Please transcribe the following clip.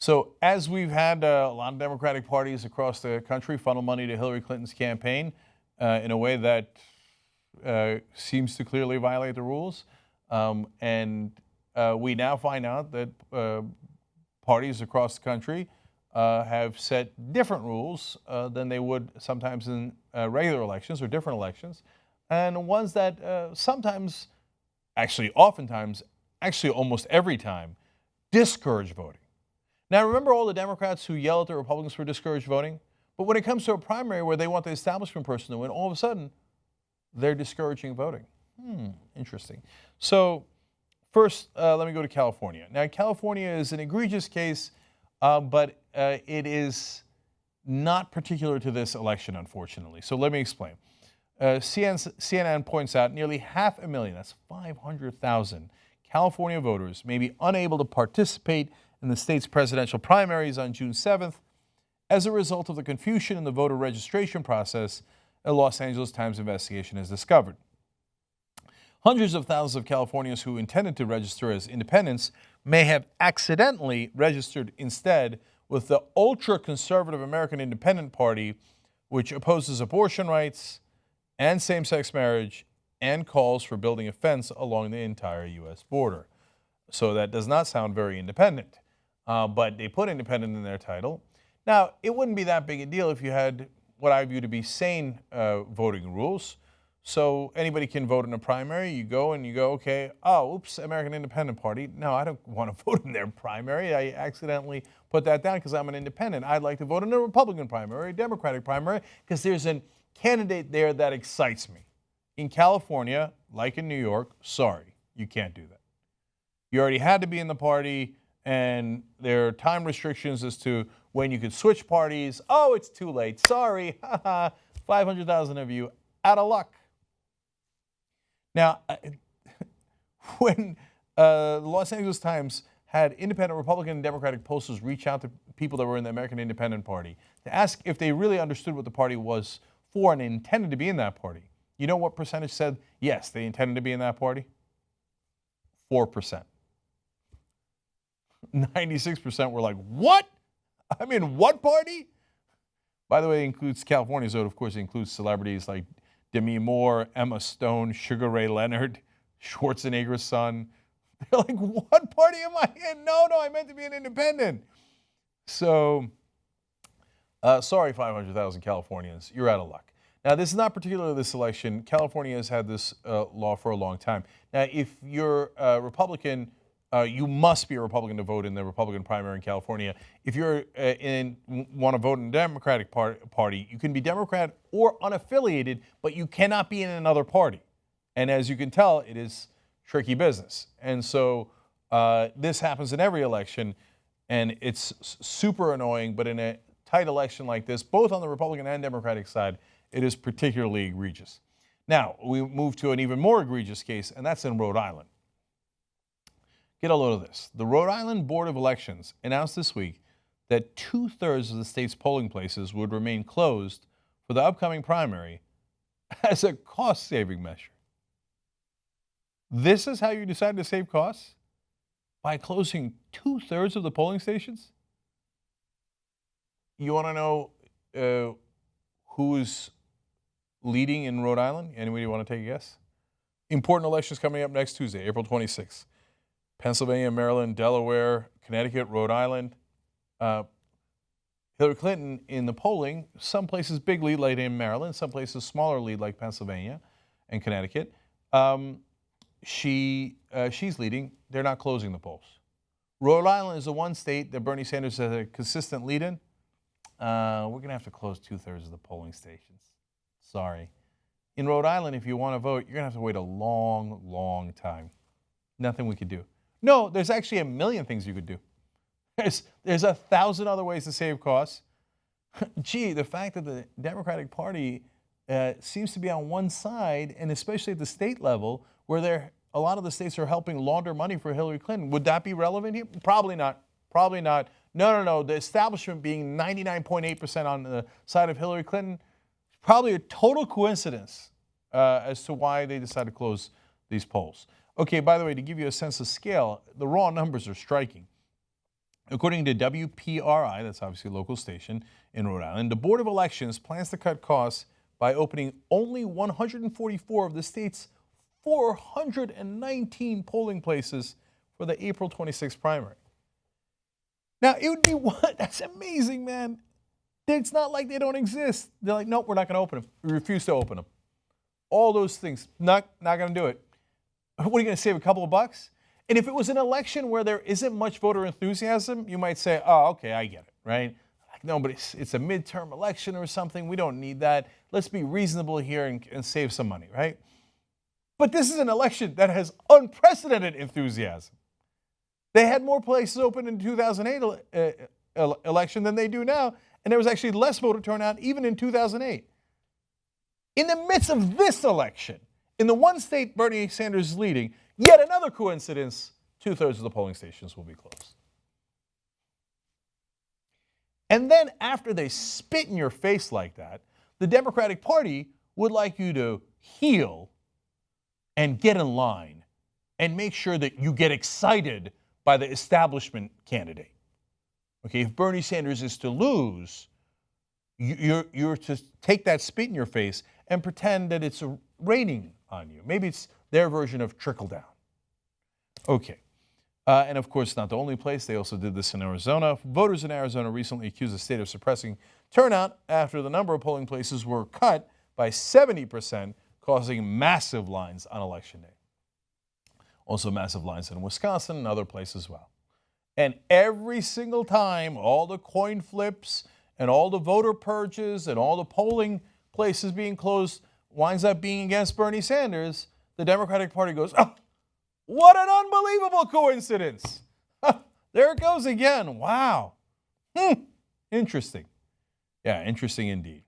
So, as we've had a lot of Democratic parties across the country funnel money to Hillary Clinton's campaign in a way that seems to clearly violate the rules, and we now find out that parties across the country have set different rules than they would sometimes in regular elections or different elections, and ones that sometimes, actually, oftentimes, actually almost every time, discourage voting. Now, remember all the Democrats who yell at the Republicans for discouraged voting? But when it comes to a primary where they want the establishment person to win, all of a sudden, they're discouraging voting. Interesting. So, first, let me go to California. Now, California is an egregious case, but it is not particular to this election, unfortunately. So let me explain. CNN points out nearly 500,000, that's 500,000, California voters may be unable to participate in the state's presidential primaries on June 7th as a result of the confusion in the voter registration process, a Los Angeles Times investigation has discovered. Hundreds of thousands of Californians who intended to register as independents may have accidentally registered instead with the ultra-conservative American Independent Party, which opposes abortion rights and same-sex marriage and calls for building a fence along the entire U.S. border. So that does not sound very independent. But they put independent in their title. Now, it wouldn't be that big a deal if you had what I view to be sane voting rules. So anybody can vote in a primary. You go, okay, oh, oops, American Independent Party. No, I don't want to vote in their primary. I accidentally put that down because I'm an independent. I'd like to vote in a Republican primary, or a Democratic primary, because there's a candidate there that excites me. In California, like in New York, sorry, you can't do that. You already had to be in the party, and there are time restrictions as to when you could switch parties. Oh, it's too late. Sorry. 500,000 of you out of luck. Now, when the Los Angeles Times had independent Republican and Democratic pollsters reach out to people that were in the American Independent Party to ask if they really understood what the party was for and intended to be in that party, you know what percentage said yes, they intended to be in that party? 4%. 96% were like, what? I'm in what party? By the way, it includes California's vote. Of course, it includes celebrities like Demi Moore, Emma Stone, Sugar Ray Leonard, Schwarzenegger's son. They're like, what party am I in? No, I meant to be an independent. So, sorry, 500,000 Californians. You're out of luck. Now, this is not particular to this election. California has had this law for a long time. Now, if you're a Republican, you must be a Republican to vote in the Republican primary in California. If you're want to vote in the Democratic Party, you can be Democrat or unaffiliated, but you cannot be in another party. And as you can tell, it is tricky business. And so this happens in every election, and it's super annoying. But in a tight election like this, both on the Republican and Democratic side, it is particularly egregious. Now, we move to an even more egregious case, and that's in Rhode Island. Get a load of this. The Rhode Island Board of Elections announced this week that 2/3 of the state's polling places would remain closed for the upcoming primary as a cost-saving measure. This is how you decided to save costs? By closing 2/3 of the polling stations? You want to know who's leading in Rhode Island? Anybody want to take a guess? Important elections coming up next Tuesday, April 26th. Pennsylvania, Maryland, Delaware, Connecticut, Rhode Island. Hillary Clinton in the polling, some places big lead like in Maryland, some places smaller lead like Pennsylvania and Connecticut. She's leading. They're not closing the polls. Rhode Island is the one state that Bernie Sanders has a consistent lead in. We're going to have to close 2/3 of the polling stations. Sorry. In Rhode Island, if you want to vote, you're going to have to wait a long, long time. Nothing we could do. No, there's actually a million things you could do. There's 1,000 other ways to save costs. Gee, the fact that the Democratic Party seems to be on one side, and especially at the state level, where a lot of the states are helping launder money for Hillary Clinton, would that be relevant here? Probably not. Probably not. No. The establishment being 99.8% on the side of Hillary Clinton, probably a total coincidence as to why they decided to close these polls. Okay, by the way, to give you a sense of scale, the raw numbers are striking. According to WPRI, that's obviously a local station in Rhode Island, the Board of Elections plans to cut costs by opening only 144 of the state's 419 polling places for the April 26th primary. Now, it would be what? That's amazing, man. It's not like they don't exist. They're like, nope, we're not going to open them. We refuse to open them. All those things, not going to do it. What are you going to save, a couple of bucks? And if it was an election where there isn't much voter enthusiasm, you might say, oh, okay, I get it, right? Like, no, but it's a midterm election or something. We don't need that. Let's be reasonable here and save some money, right? But this is an election that has unprecedented enthusiasm. They had more places open in the 2008 election than they do now, and there was actually less voter turnout even in 2008. In the midst of this election, in the one state Bernie Sanders is leading, yet another coincidence, 2/3 of the polling stations will be closed. And then after they spit in your face like that, the Democratic Party would like you to heal and get in line and make sure that you get excited by the establishment candidate. Okay, if Bernie Sanders is to lose, you're to take that spit in your face and pretend that it's raining on you. Maybe it's their version of trickle down. Okay. And of course, not the only place. They also did this in Arizona. Voters in Arizona recently accused the state of suppressing turnout after the number of polling places were cut by 70%, causing massive lines on election day. Also massive lines in Wisconsin and other places as well. And every single time, all the coin flips and all the voter purges and all the polling places being closed winds up being against Bernie Sanders, the Democratic Party goes, oh, what an unbelievable coincidence. There it goes again. Wow. Interesting. Yeah, interesting indeed.